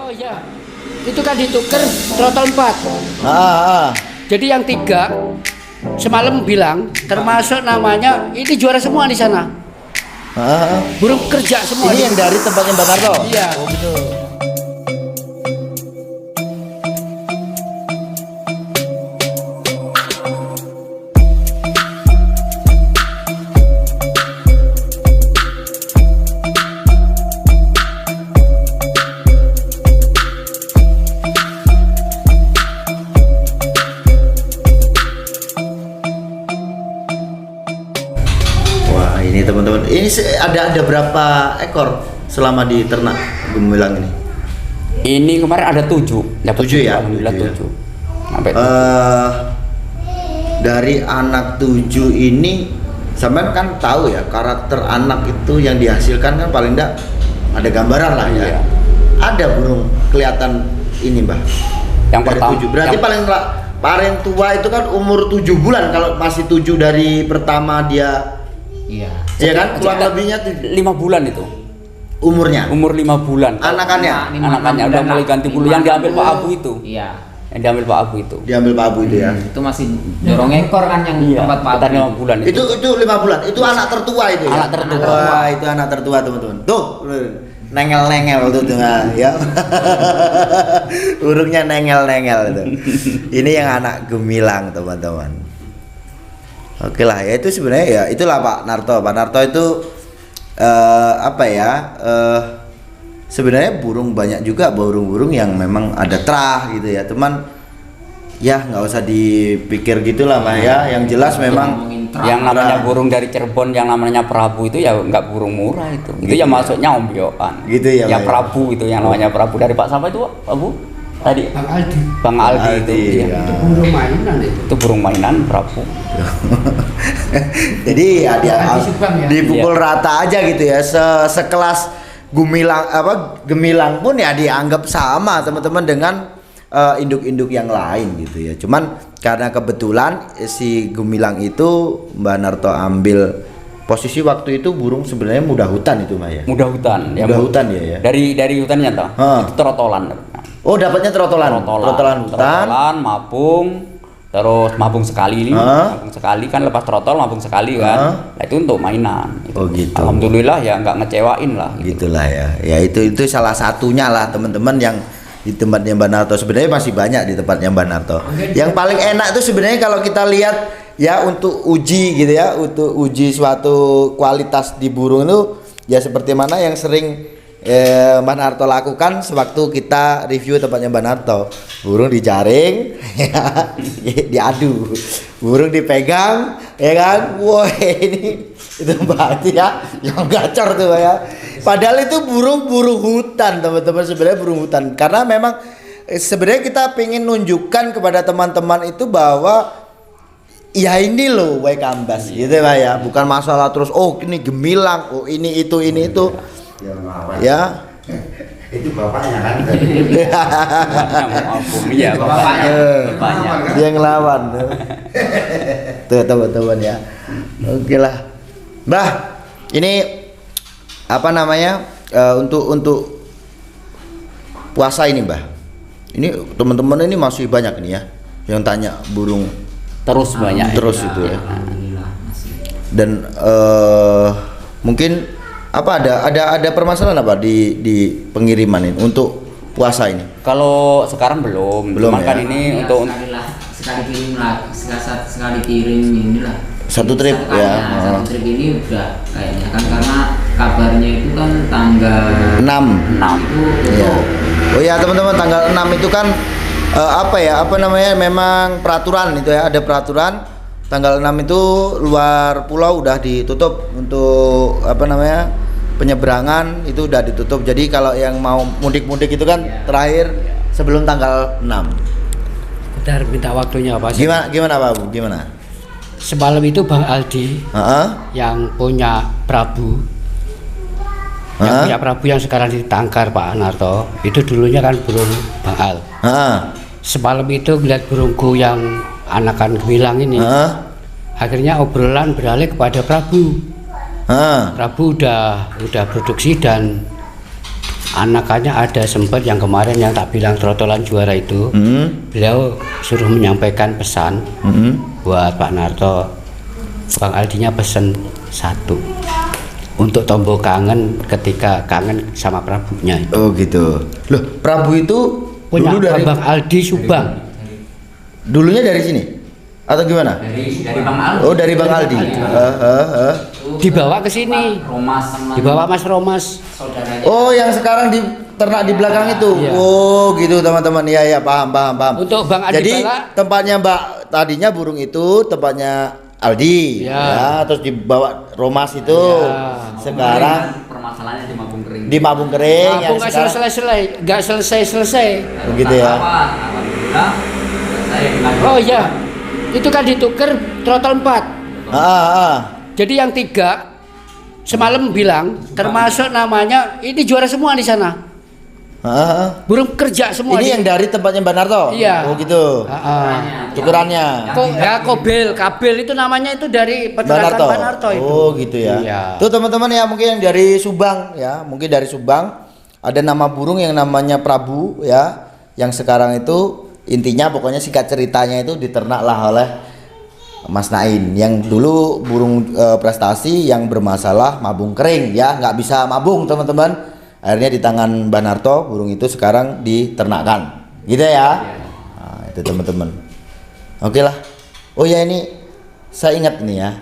Oh iya, itu kan ditukar trotol 4. Jadi yang 3 semalam bilang termasuk namanya ini juara semua di sana. Burung kerja semua. Ini yang dari tempatnya Mbak Narto? Iya. Oh, gitu. Wah, ini teman-teman. Ini ada berapa ekor selama di ternak gemilang ini? Ini kemarin ada 7. Dapat 7 ya? Alhamdulillah 7 ya. 7. Sampai dari anak 7 ini, sampean kan tahu ya karakter anak itu yang dihasilkan kan paling enggak ada gambaran lah ya. Iya. Ada burung kelihatan ini, Mbah. Yang Dari pertama 7. Berarti paling tua itu kan umur 7 bulan. Kalau masih 7 dari pertama dia. Iya. Iya kan? Kurang lebihnya 5 bulan itu. umurnya. Umur 5 bulan. Anakannya. Anakannya udah mulai ganti bulu yang diambil Pak Abu itu. Iya. Yang diambil Pak Abu itu. Diambil Pak Abu itu ya. Itu masih dorong ekor kan yang tempat Pak Sekitar Abu. 5 bulan Itu 5 bulan. Itu anak tertua itu ya. Anak tertua. Wah, itu anak tertua teman-teman. Tuh, nengel-nengel tuh ya. Burungnya nengel-nengel itu. Ini yang anak gemilang teman-teman. Oke lah ya, itu sebenarnya ya itulah Pak Narto. Pak Narto itu sebenarnya banyak juga burung-burung yang memang ada terah gitu ya, teman. Ya nggak usah dipikir gitulah Pak ya. Yang jelas memang yang namanya burung dari Cirebon yang namanya Prabu itu ya nggak burung murah itu. Itu Gitu ya ya. masuknya ombyokan. Gitu ya, Ya Pak, ya. Prabu itu yang namanya Prabu dari Pak siapa itu Pak Abu? Tadi Bang Aldi. Bang Aldi itu. Aldi, Iya. ya. Itu burung mainan itu. Itu burung mainan Prabu. Jadi ya dia Tradisi Bang ya. dipukul rata aja gitu ya. Sekelas gemilang pun ya dianggap sama teman-teman dengan induk-induk yang lain gitu ya. Cuman karena kebetulan si gemilang itu Mbak Narto ambil posisi waktu itu burung sebenarnya muda hutan itu Mbak ya. Muda hutan. Muda hutan ya. Dari hutannya toh. Hah. Itu trotolan. Oh, dapatnya trotolan hutan. Trotolan, mabung, terus mabung sekali. Mabung sekali kan lepas trotol mabung sekali kan. Nah, itu untuk mainan. Oh, gitu. Alhamdulillah ya nggak ngecewain lah. Gitu. Gitulah ya. Ya itu salah satunya lah teman-teman yang di tempatnya Mbak Narto. Sebenarnya masih banyak di tempatnya Mbak Narto. Yang paling enak itu sebenarnya kalau kita lihat ya untuk uji gitu ya, untuk uji suatu kualitas di burung itu ya seperti mana yang sering Mbak Narto lakukan sewaktu kita review tempatnya Mbak Narto. Burung dijaring, ya, diadu, burung dipegang, ya kan? Wah ini itu berarti ya yang gacor tuh ya. Padahal itu burung hutan teman-teman, sebenarnya burung hutan. Karena memang sebenarnya kita pengen nunjukkan kepada teman-teman itu bahwa ya ini loh Waikambas gitu Pak ya. Bukan masalah terus oh ini gemilang, oh ini itu. Ya. Itu bapaknya kan. Iya, bapaknya. Dia ngelawan tuh teman-teman ya. Oke lah Mbah, ini apa namanya untuk puasa ini Mbah, ini teman-teman ini masih banyak nih ya yang tanya burung Terus banyak. terus itu ya. Dan mungkin apa ada permasalahan apa di pengiriman ini untuk puasa ini? Kalau sekarang belum ya? Cuman kan ini untuk sekali kirim lah, sekali kirim inilah. Satu trip Sekali, ya. Satu trip ini udah kayaknya kan karena kabarnya itu kan tanggal 6. 6. itu Ya. Oh ya teman-teman, tanggal 6 itu kan apa namanya, memang peraturan itu ya, ada peraturan tanggal 6 itu luar pulau udah ditutup untuk apa namanya, penyeberangan itu udah ditutup. Jadi kalau yang mau mudik-mudik itu kan terakhir sebelum tanggal 6. Bentar, minta waktunya Pak. Gimana Pak Abu? Gimana? Semalam itu Bang Aldi yang punya Prabu. Yang punya Prabu yang sekarang ditangkar Pak Narto. Itu dulunya kan burung Bang Al. Semalam itu melihat burungku yang anakan gemilang ini. Akhirnya obrolan beralih kepada Prabu. Prabu udah produksi dan anakannya ada sempat yang kemarin yang tak bilang trotolan juara itu, beliau suruh menyampaikan pesan buat Pak Narto. Bang Aldinya pesen 1 untuk tombol kangen ketika kangen sama Prabunya. Oh gitu. Loh, Prabu itu Punya dulu dari Bang Aldi Subang. dulunya dari sini atau gimana? Dari Bang Aldi. Oh, dari Bang Aldi. Dibawa ke sini. Romas sama Dibawa Mas Romas. saudaranya. Oh, yang sekarang di ternak di belakang itu. Iya. Oh, gitu teman-teman. Iya ya, paham. Untuk Bang Adi Jadi Bala- tempatnya Mbak tadinya burung itu tempatnya Aldi, Ya. ya, terus dibawa Romas itu. Ya. Sekarang Permasalahannya di Mabung Kering. di Mabung Kering Aku yang nggak sekarang nggak selesai. begitu ya. Alhamdulillah. Saya bilang, Oh iya, itu kan dituker trotol 4. Jadi yang 3 semalam bilang, termasuk namanya ini juara semua di sana. Burung kerja semua. Ini yang dari tempatnya Mbak Narto. Iya. Oh gitu. Tukerannya. Kabel itu namanya itu dari Mbak peternakan Narto. Mbak Narto itu. Oh gitu ya. Iya. Tuh teman-teman ya, mungkin yang dari Subang ya, mungkin dari Subang ada nama burung yang namanya Prabu ya, yang sekarang itu intinya pokoknya singkat ceritanya itu diternaklah oleh Mas Nain yang dulu burung prestasi yang bermasalah mabung kering ya, nggak bisa mabung teman-teman. Akhirnya di tangan Mbak Narto burung itu sekarang diternakkan, gitu ya. Nah, itu teman-teman. Oke lah. Oh ya, ini saya ingat nih ya.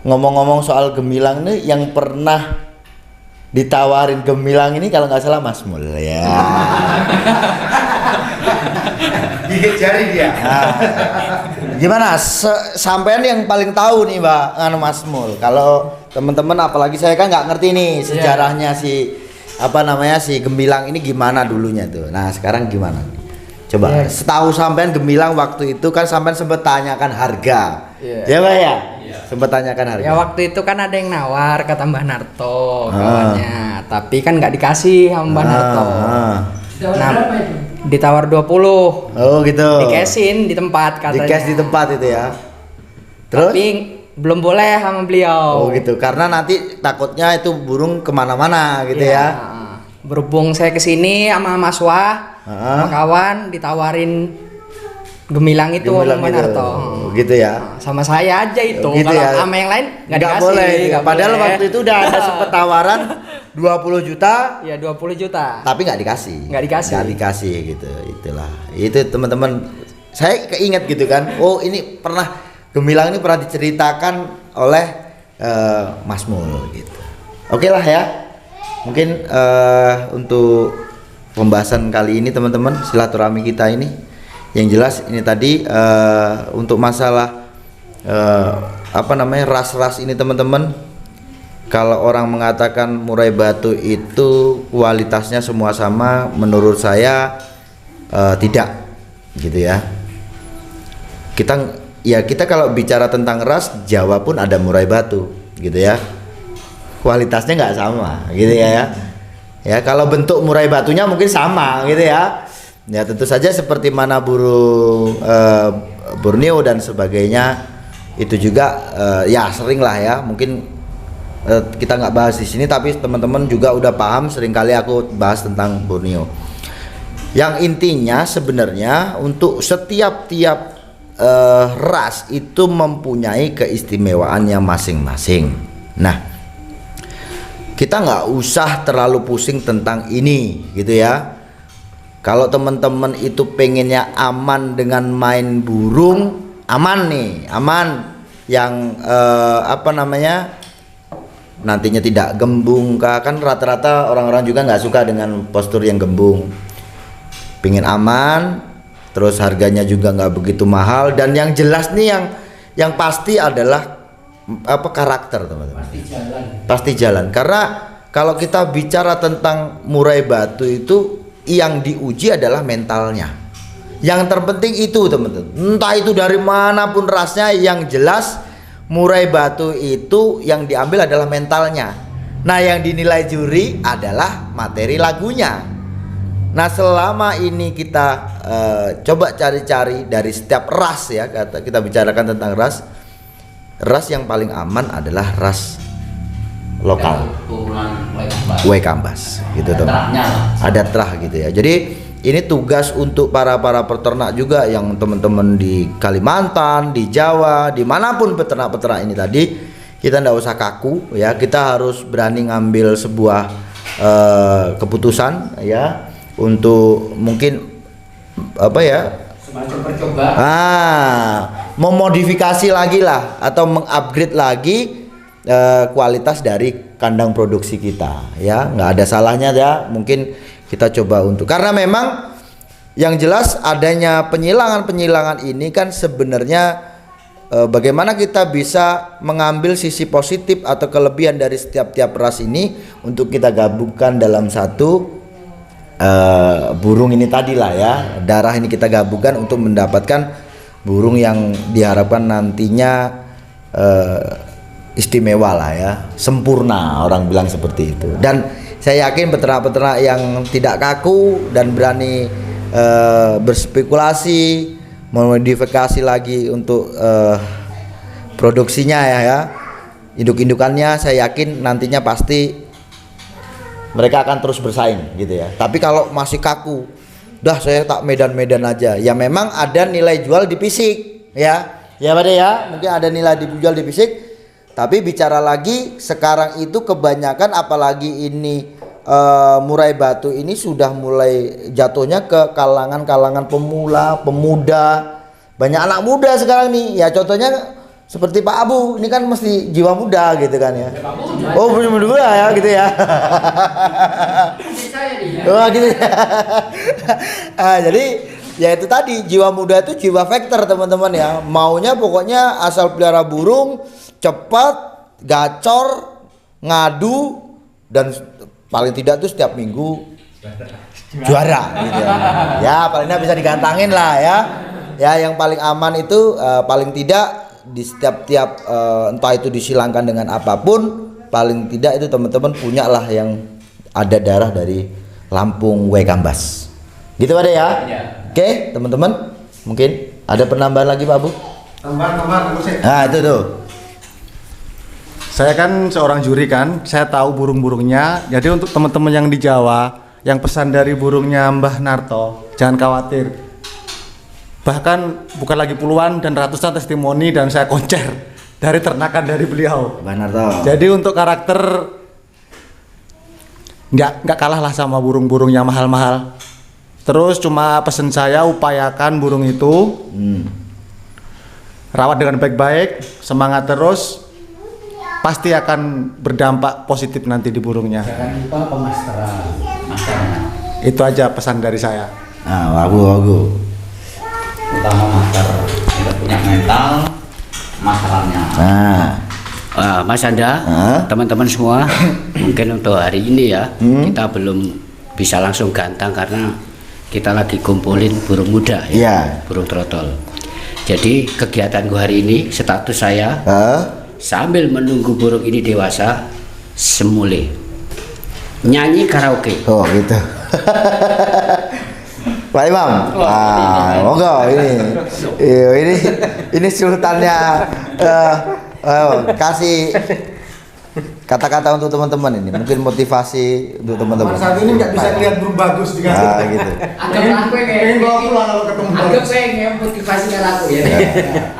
Ngomong-ngomong soal gemilang nih, yang pernah ditawarin gemilang ini kalau nggak salah Mas Mul ya. Gigit jari dia. Nah, gimana? Sampean yang paling tahu nih Mbak Mas Mul. Kalau teman-teman apalagi saya kan nggak ngerti nih sejarahnya si si gemilang ini gimana dulunya tuh. Nah, sekarang gimana? Coba setahu sampean gemilang waktu itu kan sampean sempat tanyakan harga. Ya Mbak ya? Sempat tanyakan harga. Ya waktu itu kan ada yang nawar kata Mbah Narto kawannya, tapi kan nggak dikasih sama Mbah Narto. Nah, ditawar 20. Oh gitu. Dikesin di tempat katanya. Dikes di tempat itu ya. Terus? Tapi belum boleh sama beliau. Oh gitu, karena nanti takutnya itu burung kemana-mana gitu ya. Berhubung saya kesini sama Mas Wah, sama kawan ditawarin gemilang itu Gemilang sama Mbah itu. Narto. Gitu ya. Sama saya aja itu. Gitu kalau ya. sama yang lain nggak Nggak dikasih. boleh. nggak Padahal boleh. waktu itu udah ada sempet tawaran 20 juta, Ya 20 juta. tapi nggak dikasih. Nggak dikasih. Nggak dikasih gitu. Itulah. Itu teman-teman. Saya keinget gitu kan. Oh ini pernah gemilang ini pernah diceritakan oleh Mas Mul gitu. Oke lah ya. Mungkin untuk pembahasan kali ini teman-teman silaturahmi kita ini, yang jelas ini tadi untuk masalah ras-ras ini teman-teman. Kalau orang mengatakan murai batu itu kualitasnya semua sama, menurut saya tidak gitu ya. Kita kalau bicara tentang ras, Jawa pun ada murai batu gitu ya. Kualitasnya nggak sama gitu ya. Ya kalau bentuk murai batunya mungkin sama gitu ya. Ya tentu saja seperti mana burung Borneo dan sebagainya itu juga ya sering lah ya. Mungkin kita nggak bahas di sini, tapi teman-teman juga udah paham. Seringkali aku bahas tentang Borneo. Yang intinya sebenarnya untuk setiap ras itu mempunyai keistimewaannya masing-masing. Nah, kita nggak usah terlalu pusing tentang ini gitu ya. Kalau teman-teman itu pengennya aman dengan main burung, aman nih, aman yang nantinya tidak gembung kah, kan rata-rata orang-orang juga nggak suka dengan postur yang gembung. Pengen aman, terus harganya juga nggak begitu mahal, dan yang jelas nih yang pasti adalah karakter teman-teman. Pasti jalan. Karena kalau kita bicara tentang murai batu itu yang diuji adalah mentalnya. Yang terpenting itu teman-teman. Entah itu dari manapun rasnya, yang jelas murai batu itu yang diambil adalah mentalnya. Nah, yang dinilai juri adalah materi lagunya. Nah, selama ini kita coba cari-cari dari setiap ras ya, kita bicarakan tentang ras yang paling aman adalah ras lokal. Turunan Kue Kambas gitu teman. Terahnya lah. Ada terah gitu ya. Jadi ini tugas untuk para peternak juga yang teman-teman di Kalimantan, di Jawa, dimanapun peternak-peternak ini tadi, kita tidak usah kaku ya. Kita harus berani ngambil sebuah keputusan ya untuk mungkin apa ya? Semacam percobaan. Memodifikasi lagi lah atau mengupgrade lagi kualitas dari kandang produksi kita ya, nggak ada salahnya ya. Mungkin kita coba untuk, karena memang yang jelas adanya penyilangan ini kan sebenarnya bagaimana kita bisa mengambil sisi positif atau kelebihan dari setiap ras ini untuk kita gabungkan dalam satu burung ini tadi lah ya. Darah ini kita gabungkan untuk mendapatkan burung yang diharapkan nantinya istimewa lah ya, sempurna, orang bilang seperti itu. Dan saya yakin peternak-peternak yang tidak kaku dan berani berspekulasi, memodifikasi lagi untuk produksinya ya, induk-indukannya, saya yakin nantinya pasti mereka akan terus bersaing gitu ya. Tapi kalau masih kaku, dah saya tak medan-medan aja, ya memang ada nilai jual di fisik ya, ya Pak De ya, mungkin ada nilai dijual di fisik. Tapi bicara lagi sekarang itu kebanyakan, apalagi ini murai batu ini sudah mulai jatuhnya ke kalangan pemula, pemuda, banyak anak muda sekarang nih ya. Contohnya seperti Pak Abu ini kan mesti jiwa muda gitu kan ya. Oh belum muda ya gitu ya. Oh gitu ya. Jadi ya itu tadi, jiwa muda itu jiwa faktor teman-teman ya. Maunya pokoknya asal pelihara burung cepat, gacor, ngadu, dan paling tidak tuh setiap minggu juara gitu ya. Ya paling tidak bisa digantangin lah ya. Ya yang paling aman itu paling tidak di setiap entah itu disilangkan dengan apapun, paling tidak itu teman-teman punya lah yang ada darah dari Lampung Kue Kambas. Gitu Pak De ya? Ya. Oke teman-teman, mungkin ada penambahan lagi Pak Abu? Tambahan Nah itu tuh. Saya kan seorang juri kan, saya tahu burung-burungnya. Jadi untuk teman-teman yang di Jawa, yang pesan dari burungnya Mbah Narto, jangan khawatir. Bahkan bukan lagi puluhan dan ratusan testimoni dan saya koncer dari ternakan dari beliau. Mbah Narto. Jadi untuk karakter nggak kalah lah sama burung-burung yang mahal-mahal. Terus cuma pesen saya upayakan burung itu rawat dengan baik-baik, semangat terus. Pasti akan berdampak positif nanti di burungnya. Jangan lupa pemasteran. Itu aja pesan dari saya. Nah, bagus. Utama master, kita punya mental, masternya. Mas Anda, teman-teman semua, mungkin untuk hari ini ya kita belum bisa langsung gantang karena kita lagi kumpulin burung muda ya, burung trotol. Jadi kegiatanku hari ini, status saya sambil menunggu burung ini dewasa, semule nyanyi karaoke. Oh gitu. Pak Imam, monggo ini sultannya, kasih kata-kata untuk teman-teman ini, mungkin motivasi untuk teman-teman. Saat ini nggak bisa lihat burung bagus gitu. Anggap aku pengen bawa pulang kalau ketemu. Anggap pengen motivasikan aku ya.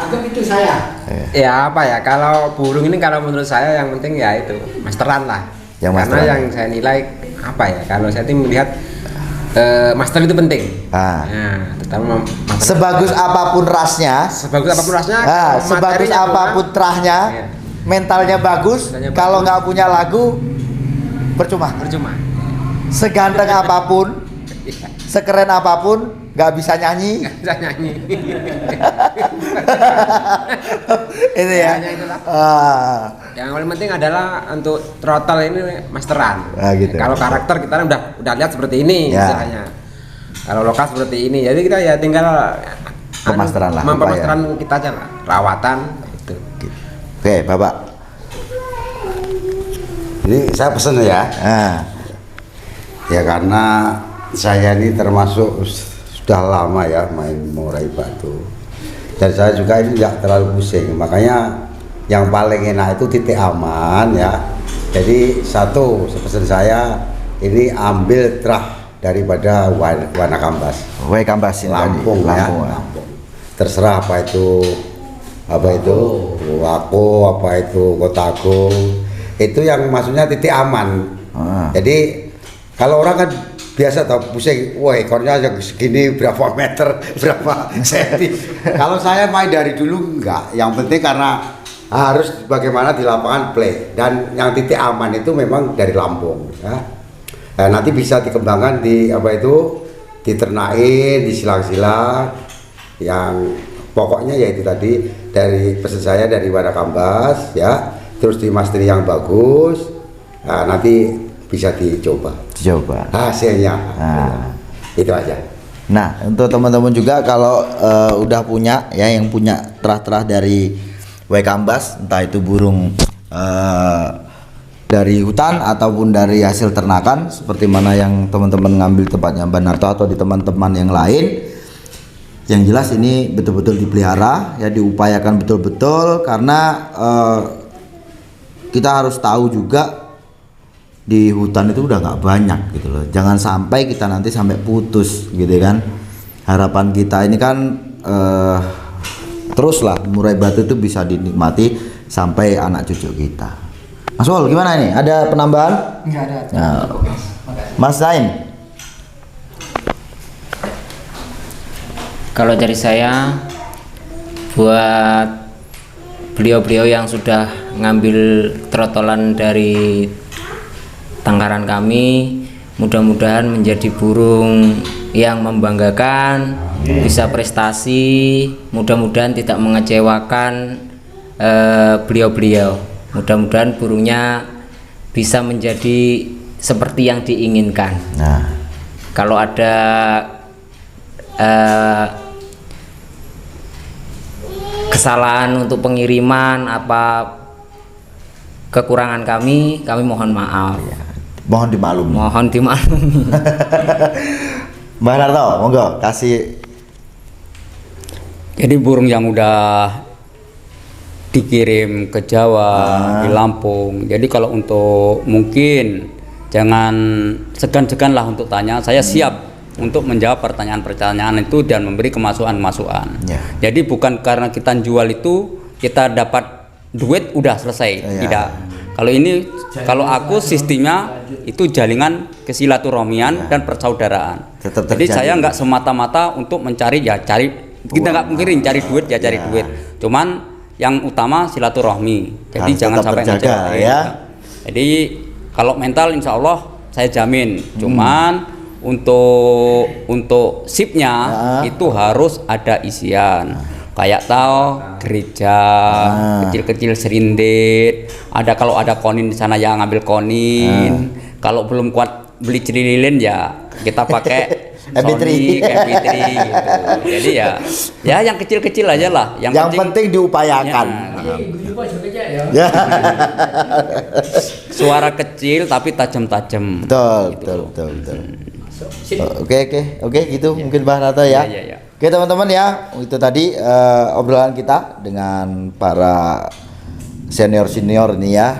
Anggap itu saya. Ya apa ya, kalau burung ini kalau menurut saya yang penting ya itu masteran lah. Karena yang saya nilai apa ya, kalau saya melihat master itu penting. Terutama sebagus apapun rasnya, sebagus apapun terahnya, mentalnya bagus, kalau nggak punya lagu percuma. Seganteng apapun, sekeren apapun, nggak bisa nyanyi. Itu ya. Yang paling penting adalah untuk throttle ini masteran. Gitu. Kalau karakter kita udah lihat seperti ini istilahnya. Kalau lokal seperti ini, jadi kita ya tinggal pemasteran lah. Pemasteran kita aja lah, rawatan itu. Oke, Bapak. Ini saya pesen ya. Ya karena saya ini termasuk sudah lama ya main murai batu. Dan saya juga ini tidak terlalu pusing. Makanya yang paling enak itu titik aman ya. Jadi satu pesan saya ini ambil terah daripada Wanakambas. Kambas ini Lampung, tadi. ya. Lampung. Terserah apa itu Wako, apa itu Kota Agung. Itu yang maksudnya titik aman. Jadi kalau orang kan biasa tau pusing, wah ekornya segini berapa meter, berapa senti. Kalau saya main dari dulu enggak, yang penting karena harus bagaimana di lapangan play, dan yang titik aman itu memang dari Lampung ya. Nah, nanti bisa dikembangkan di diternain, disilang-silang, yang pokoknya yaitu tadi dari pesan saya dari Wanakambas ya, terus di masteri yang bagus. Nah, nanti bisa dicoba hasilnya. Itu aja. Nah, untuk teman-teman juga kalau udah punya ya, yang punya terah-terah dari Kambas, entah itu burung dari hutan ataupun dari hasil ternakan, seperti mana yang teman-teman ngambil tempatnya Mbak Narto atau di teman-teman yang lain, yang jelas ini betul-betul dipelihara ya, diupayakan betul-betul, karena kita harus tahu juga di hutan itu udah nggak banyak gitu loh. Jangan sampai kita nanti sampai putus gitu kan. Harapan kita ini kan teruslah murai batu itu bisa dinikmati sampai anak cucu kita. Mas Wol, gimana ini? Ada penambahan? Enggak ada. Nah, Mas Zain. Kalau dari saya, buat beliau-beliau yang sudah ngambil trotolan dari tangkaran kami, mudah-mudahan menjadi burung yang membanggakan, bisa prestasi, mudah-mudahan tidak mengecewakan beliau-beliau. Mudah-mudahan burungnya bisa menjadi seperti yang diinginkan. Nah, kalau ada kesalahan untuk pengiriman, apa kekurangan kami mohon maaf. mohon dimaklumi. Mohon dimaklumi. Mbak Narto, monggo kasih. Jadi burung yang udah dikirim ke Jawa, di Lampung. Jadi kalau untuk mungkin jangan segan-segan lah untuk tanya. Saya siap untuk menjawab pertanyaan-pertanyaan itu dan memberi kemasukan-masukan. Jadi bukan karena kita jual itu kita dapat duit udah selesai. Tidak. Kalau ini, kalau aku sistemnya itu jaringan kesilaturahmian dan persaudaraan. Jadi saya nggak semata-mata untuk mencari, ya cari, kita nggak mungkin cari duit ya cari duit. Cuman yang utama silaturahmi. Jadi jangan sampai terjaga, ya. Jadi kalau mental insya Allah saya jamin. Cuman untuk sipnya itu harus ada isian. Kayak tahu gereja kecil-kecil serindit. Ada, kalau ada konin di sana ya ngambil konin. Kalau belum kuat beli celilin ya kita pakai MP3 gitu. Jadi ya yang kecil-kecil aja lah. Yang penting diupayakan. Ya. Suara kecil tapi tajam-tajam. Betul. Oke, gitu mungkin Mbak Narto ya. Oke teman-teman ya, itu tadi obrolan kita dengan para senior ini ya,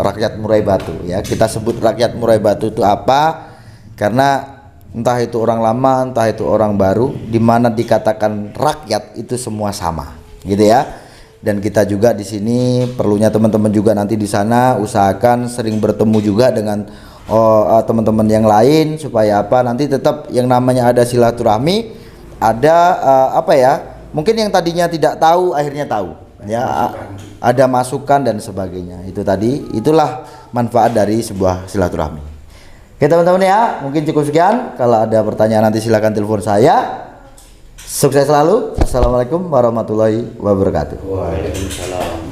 rakyat murai batu ya. Kita sebut rakyat murai batu itu apa? Karena entah itu orang lama, entah itu orang baru, dimana dikatakan rakyat itu semua sama, gitu ya. Dan kita juga di sini perlunya teman-teman juga nanti di sana usahakan sering bertemu juga dengan teman-teman yang lain, supaya apa, nanti tetap yang namanya ada silaturahmi, ada mungkin yang tadinya tidak tahu akhirnya tahu ya, ada masukan dan sebagainya. Itu tadi, itulah manfaat dari sebuah silaturahmi. Oke teman-teman ya, mungkin cukup sekian. Kalau ada pertanyaan nanti silakan telepon saya. Sukses selalu. Assalamualaikum warahmatullahi wabarakatuh. Waalaikumsalam.